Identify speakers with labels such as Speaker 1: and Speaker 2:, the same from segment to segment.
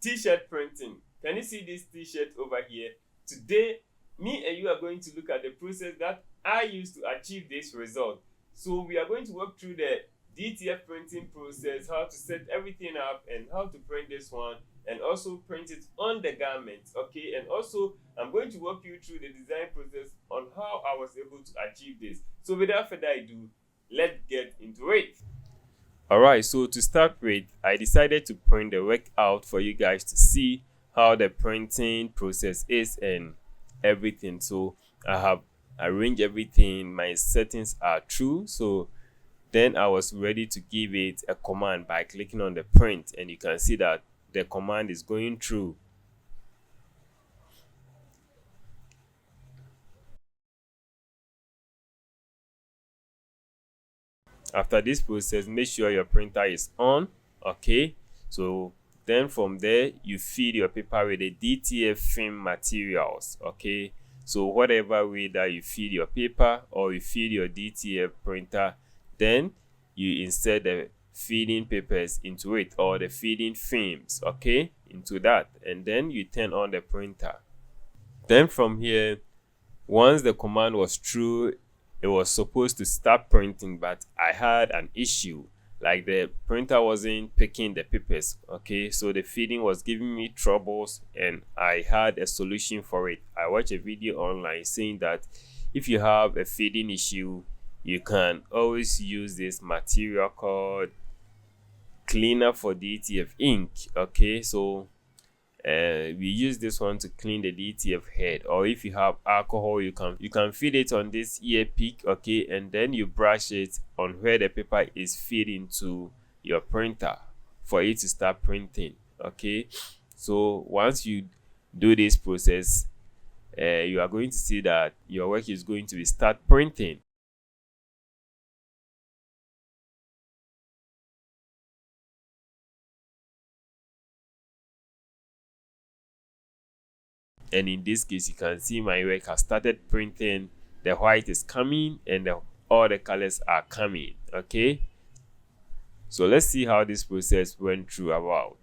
Speaker 1: T-shirt printing. Can you see this t-shirt over here? Today, me and you are going to look at the process that I used to achieve this result. So we are going to walk through the DTF printing process, how to set everything up and how to print this one, and also print it on the garment. Okay, and also I'm going to walk you through the design process on how I was able to achieve this. So without further ado, let's get into it. Alright, so to start with, I decided to print the work out for you guys to see how the printing process is and everything. So I have arranged everything, my settings are true. So then I was ready to give it a command by clicking on the print, and you can see that the command is going through. After this process, make sure your printer is on. Okay, so then from there you feed your paper with the DTF film materials. Okay, so whatever way that you feed your paper or you feed your DTF printer, then you insert the feeding papers into it, or the feeding films, okay, into that, and then you turn on the printer. Then from here, once the command was through, it was supposed to start printing, but I had an issue, like the printer wasn't picking the papers. Okay, so the feeding was giving me troubles, and I had a solution for it. I watched a video online saying that if you have a feeding issue, you can always use this material called cleaner for DTF ink. Okay, so we use this one to clean the DTF head, or if you have alcohol, you can feed it on this ear peak. Okay, and then you brush it on where the paper is feeding to your printer for it to start printing. Okay, so once you do this process, you are going to see that your work is going to start printing. And in this case, you can see my work has started printing. The white is coming and all the colors are coming. Okay, so let's see how this process went through about.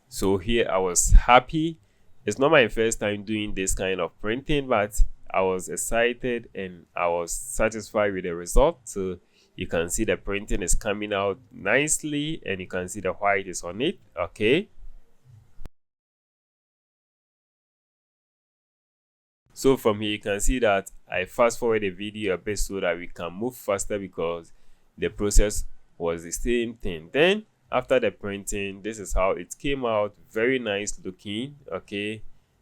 Speaker 1: So here I was happy. It's not my first time doing this kind of printing, but I was excited and I was satisfied with the result. So you can see the printing is coming out nicely, and you can see the white is on it. Okay, so from here you can see that I fast forward the video a bit so that we can move faster, because the process was the same thing. Then after the printing, this is how it came out. Very nice looking. Okay,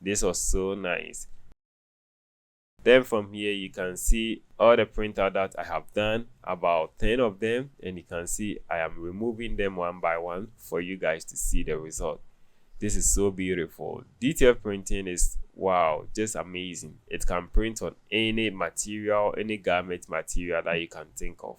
Speaker 1: this was so nice. Then from here you can see all the printout that I have done, about 10 of them, and you can see I am removing them one by one for you guys to see the result. This is so beautiful. DTF printing is, wow, just amazing. It can print on any material, any garment material that you can think of.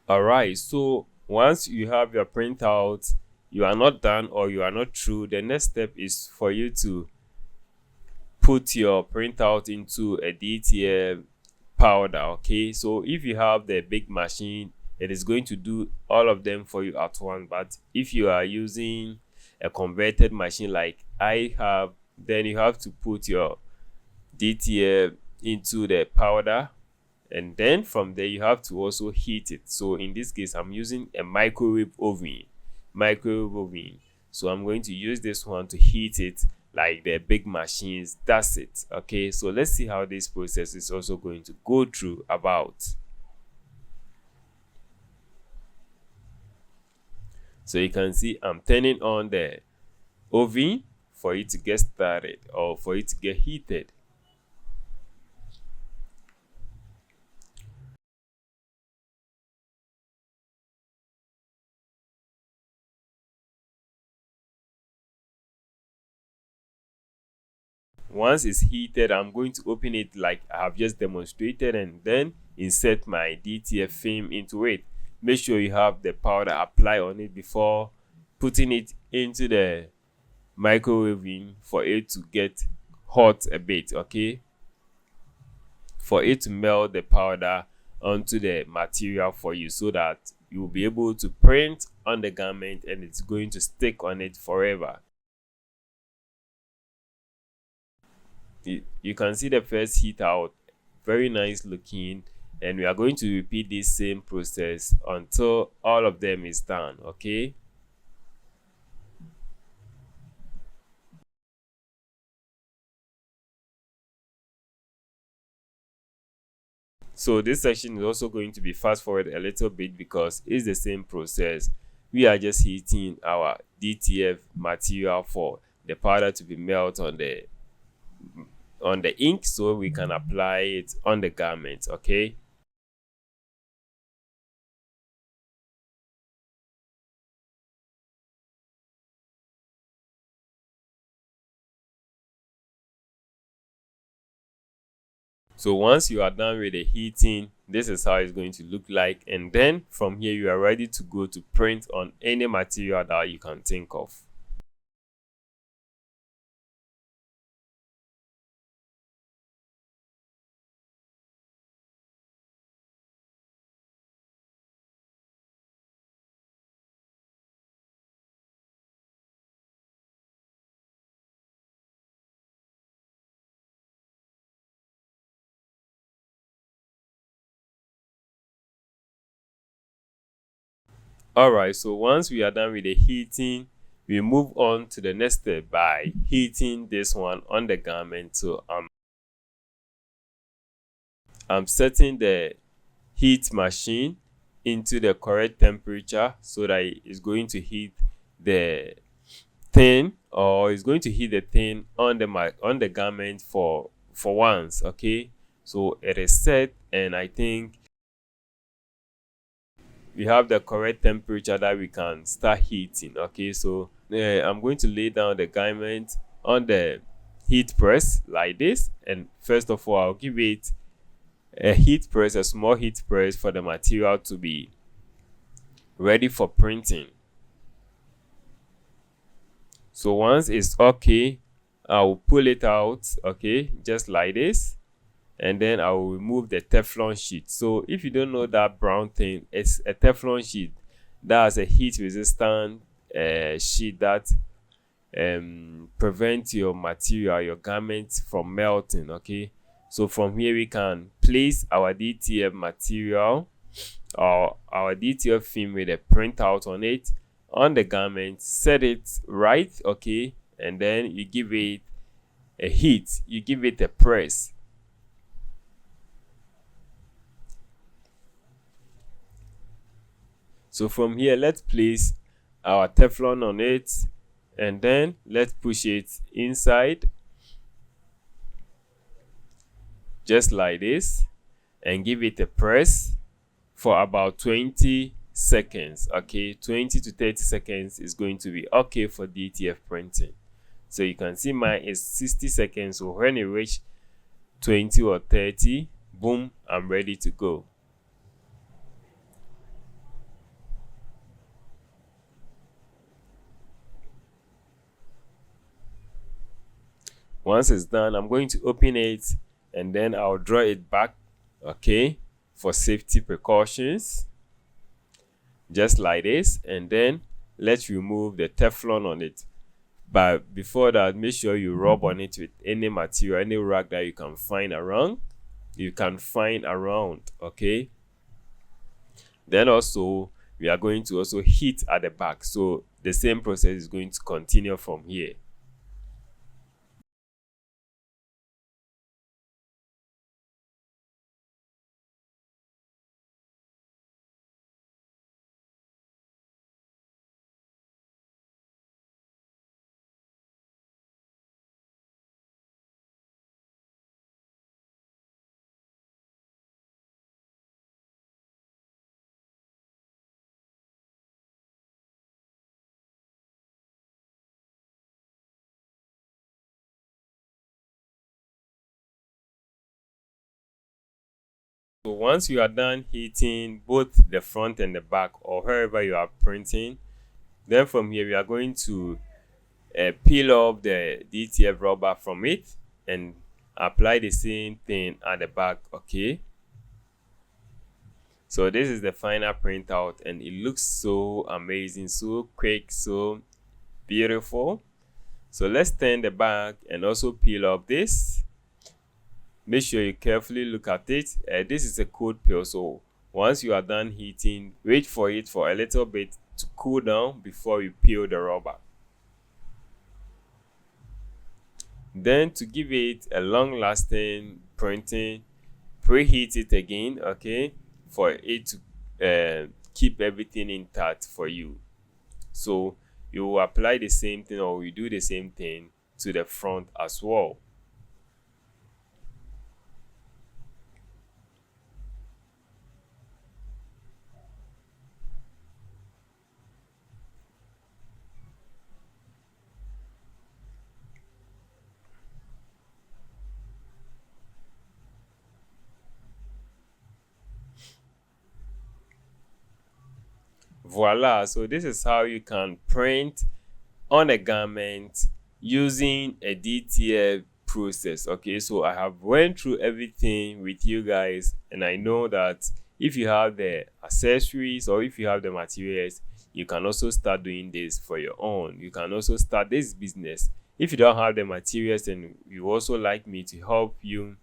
Speaker 1: Alright, so once you have your printout, you are not done or you are not through. The next step is for you to put your printout into a DTF powder. Okay, so if you have the big machine, it is going to do all of them for you at once. But if you are using a converted machine like I have, then you have to put your DTF into the powder, and then from there you have to also heat it. So in this case, I'm using a microwave oven. So I'm going to use this one to heat it like the big machines. That's it. Okay, so let's see how this process is also going to go through about. So you can see I'm turning on the oven for it to get started, or for it to get heated. once it's heated, I'm going to open it like I have just demonstrated, and then insert my DTF film into it. Make sure you have the powder applied on it before putting it into the microwaving for it to get hot a bit, okay, for it to melt the powder onto the material for you, so that you will be able to print on the garment and it's going to stick on it forever. You can see the first heat out, very nice looking, and we are going to repeat this same process until all of them is done, okay. So this section is also going to be fast forward a little bit because it's the same process. We are just heating our DTF material for the powder to be melted on the ink, so we can apply it on the garment, okay. So once you are done with the heating, this is how it's going to look like, and then from here you are ready to go to print on any material that you can think of. Alright, so once we are done with the heating, we move on to the next step by heating this one on the garment. So I'm setting the heat machine into the correct temperature so that it's going to heat the thing, or it's going to heat the thing on the garment for once, okay. So it is set, and I think we have the correct temperature that we can start heating, okay. So I'm going to lay down the garment on the heat press like this, and first of all I'll give it a small heat press for the material to be ready for printing. So once it's okay, I'll pull it out, okay, just like this, and then I will remove the Teflon sheet. So if you don't know that brown thing, it's a Teflon sheet that has a heat resistant sheet that prevents your material, your garment from melting, okay. So from here we can place our DTF material or our DTF film with a printout on it on the garment, set it right, okay, and then you give it a heat, you give it a press. So from here, let's place our Teflon on it, and then let's push it inside just like this, and give it a press for about 20 seconds, okay. 20 to 30 seconds is going to be okay for DTF printing. So you can see mine is 60 seconds, so when it reach 20 or 30, boom, I'm ready to go. Once it's done, I'm going to open it, and then I'll draw it back, okay, for safety precautions, just like this. And then let's remove the Teflon on it. But before that, make sure you rub on it with any material, any rag that you can find around. Okay. Then also we are going to also heat at the back, so the same process is going to continue from here. So once you are done heating both the front and the back or wherever you are printing, then from here we are going to peel off the DTF rubber from it and apply the same thing at the back. Okay, so this is the final printout and it looks so amazing, so quick, so beautiful. So let's turn the back and also peel off this. Make sure you carefully look at it. This is a cold peel, so once you are done heating, wait for it for a little bit to cool down before you peel the rubber. Then to give it a long-lasting printing, preheat it again, okay, for it to keep everything intact for you. So you will apply the same thing, or you do the same thing to the front as well. Voila, so this is how you can print on a garment using a DTF process. Okay, so I have went through everything with you guys, and I know that if you have the accessories or if you have the materials, you can also start doing this for your own. You can also start this business. If you don't have the materials and you also like me to help you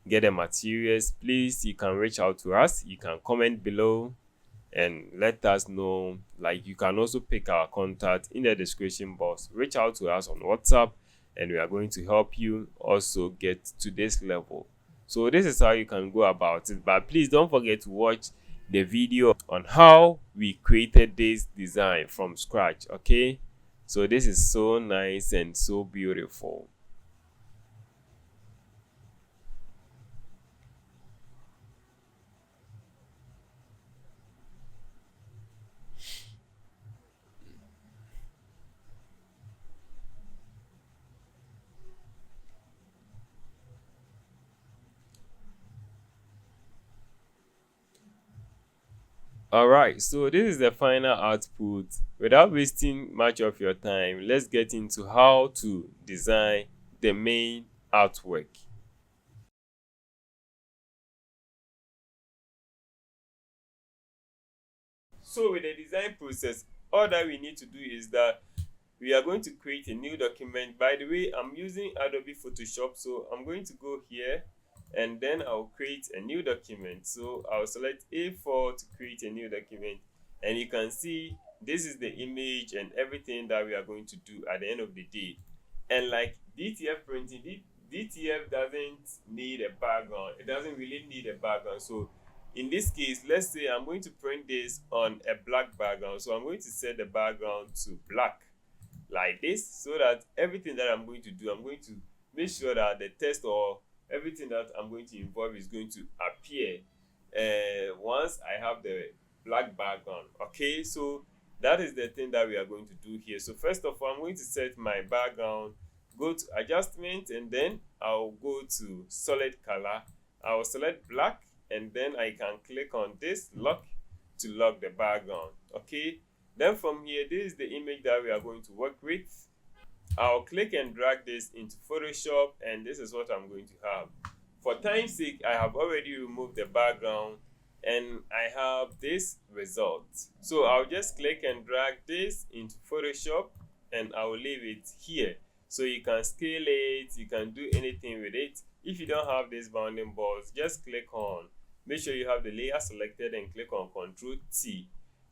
Speaker 1: get the materials, please, you can reach out to us. You can comment below and let us know. Like, you can also pick our contact in the description box. Reach out to us on WhatsApp and we are going to help you also get to this level. So this is how you can go about it, but please don't forget to watch the video on how we created this design from scratch. Okay, so this is so nice and so beautiful. Alright, so this is the final output. Without wasting much of your time, let's get into how to design the main artwork. So with the design process, all that we need to do is that we are going to create a new document. By the way, I'm using Adobe Photoshop, so I'm going to go here and then I'll create a new document. So I'll select A4 to create a new document, and you can see this is the image and everything that we are going to do at the end of the day. And like DTF printing, DTF doesn't need a background. It doesn't really need a background. So in this case, let's say I'm going to print this on a black background. So I'm going to set the background to black like this, so that everything that I'm going to do, I'm going to make sure that the text or everything that I'm going to involve is going to appear once I have the black background. Okay, so that is the thing that we are going to do here. So first of all, I'm going to set my background, go to adjustment, and then I'll go to solid color. I'll select black, and then I can click on this lock to lock the background. Okay, then from here, this is the image that we are going to work with. I'll click and drag this into Photoshop, and this is what I'm going to have. For time's sake, I have already removed the background and I have this result. So I'll just click and drag this into Photoshop and I'll leave it here. So you can scale it, you can do anything with it. If you don't have these bounding balls, just click on, make sure you have the layer selected and click on Ctrl T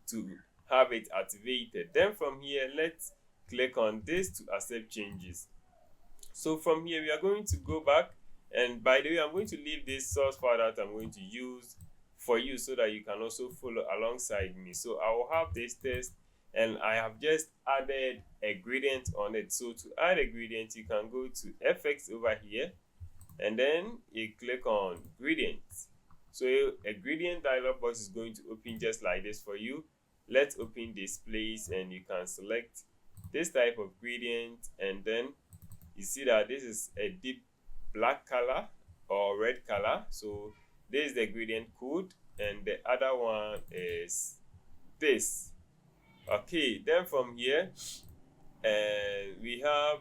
Speaker 1: to have it activated. Then from here, let's click on this to accept changes. So from here, we are going to go back, and by the way, I'm going to leave this source file that I'm going to use for you so that you can also follow alongside me. So I will have this text and I have just added a gradient on it. So to add a gradient, you can go to effects over here and then you click on gradient. So a gradient dialog box is going to open just like this for you. Let's open this place and you can select this type of gradient, and then you see that this is a deep black color or red color. So this is the gradient code, and the other one is this. Okay, then from here, we have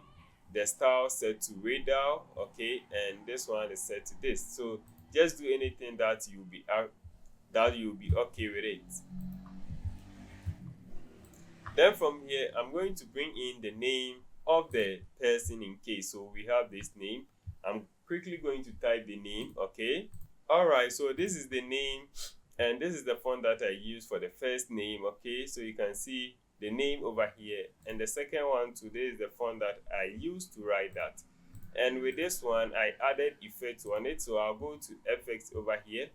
Speaker 1: the style set to radial, okay, and this one is set to this. So just do anything that you'll be okay with it. Then from here, I'm going to bring in the name of the person in case. So we have this name. I'm quickly going to type the name, okay. All right, so this is the name, and this is the font that I use for the first name, okay. So you can see the name over here, and the second one today is the font that I used to write that. And with this one, I added effects on it. So I'll go to effects over here.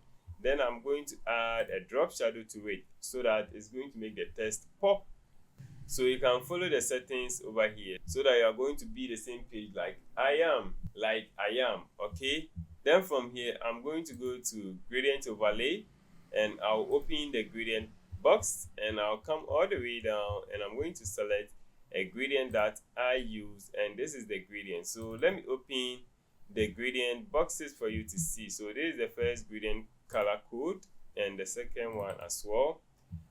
Speaker 1: Then I'm going to add a drop shadow to it so that it's going to make the text pop. So you can follow the settings over here so that you are going to be the same page like I am, okay. Then from here, I'm going to go to gradient overlay, and I'll open the gradient box, and I'll come all the way down, and I'm going to select a gradient that I use, and this is the gradient. So let me open the gradient boxes for you to see. So this is the first gradient color code, and the second one as well.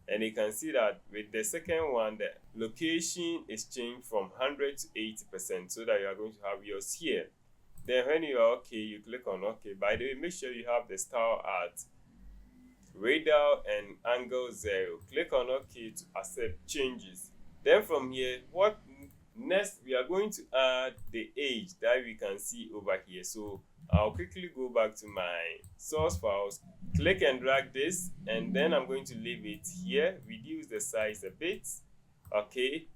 Speaker 1: And you can see that with the second one, the location is changed from 100 to 80%, so that you are going to have yours here. Then when you are okay, you click on OK. By the way, make sure you have the style at radial and angle 0. Click on OK to accept changes. Then from here, what next? We are going to add the age that we can see over here. So I'll quickly go back to my source files, click and drag this, and then I'm going to leave it here, reduce the size a bit, okay.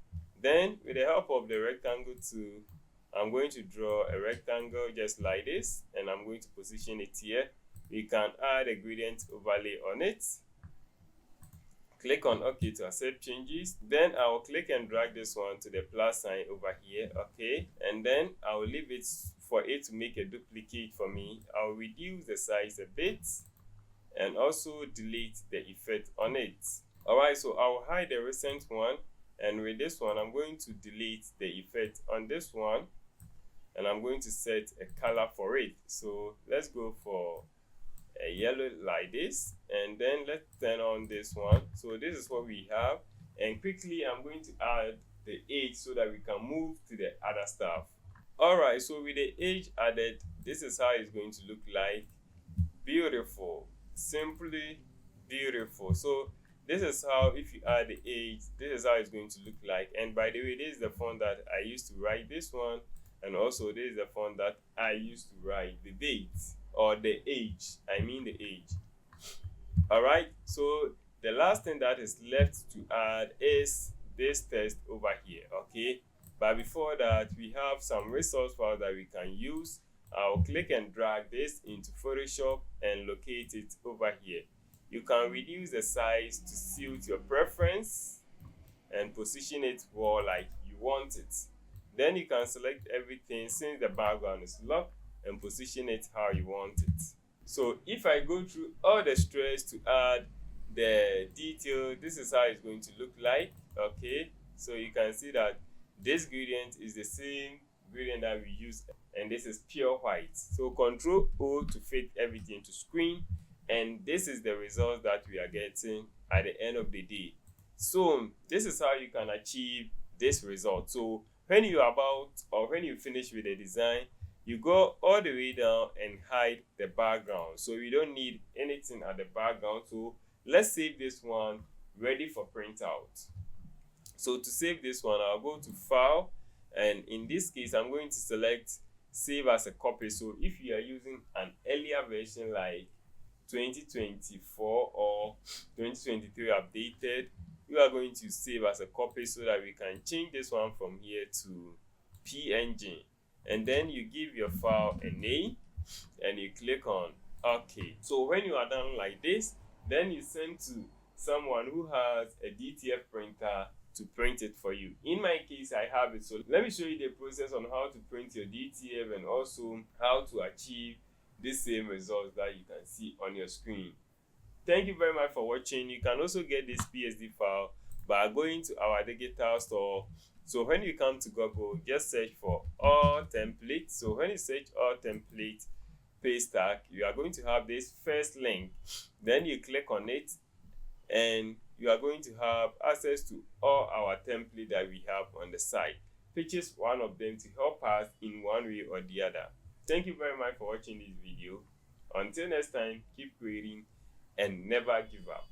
Speaker 1: Then with the help of the rectangle tool, I'm going to draw a rectangle just like this, and I'm going to position it here. We can add a gradient overlay on it. Click on OK to accept changes. Then I will click and drag this one to the plus sign over here, okay. And then I will leave it for it to make a duplicate for me. I'll reduce the size a bit and also delete the effect on it. All right, so I'll hide the recent one, and with this one, I'm going to delete the effect on this one, and I'm going to set a color for it. So let's go for a yellow like this, and then let's turn on this one. So this is what we have, and quickly I'm going to add the age so that we can move to the other stuff. All right, so with the age added, this is how it's going to look like. Beautiful, simply beautiful. So this is how, if you add the age, this is how it's going to look like. And by the way, this is the font that I used to write this one, and also this is the font that I used to write the date, or the age, I mean the age. All right, so the last thing that is left to add is this text over here, okay. But before that, we have some resource files that we can use. I'll click and drag this into Photoshop and locate it over here. You can reduce the size to suit your preference and position it more like you want it. Then you can select everything since the background is locked and position it how you want it. So if I go through all the stress to add the detail, this is how it's going to look like, okay. So you can see that this gradient is the same gradient that we use, and this is pure white. So Ctrl O to fit everything to screen, and this is the result that we are getting at the end of the day. So this is how you can achieve this result. So when you are about, or when you finish with the design, you go all the way down and hide the background. So you don't need anything at the background. So let's save this one ready for printout. So to save this one, I'll go to File, and in this case, I'm going to select Save as a Copy. So if you are using an earlier version like 2024 or 2023 updated, you are going to save as a copy so that we can change this one from here to PNG. And then you give your file a name and you click on OK. So when you are done like this, then you send to someone who has a DTF printer to print it for you. In my case, I have it. So let me show you the process on how to print your DTF and also how to achieve the same results that you can see on your screen. Thank you very much for watching. You can also get this PSD file by going to our digital store. So when you come to Google, just search for all templates. So when you search all templates, paste tag, you are going to have this first link. Then you click on it and you are going to have access to all our template that we have on the site, which is one of them to help us in one way or the other. Thank you very much for watching this video. Until next time, keep creating and never give up.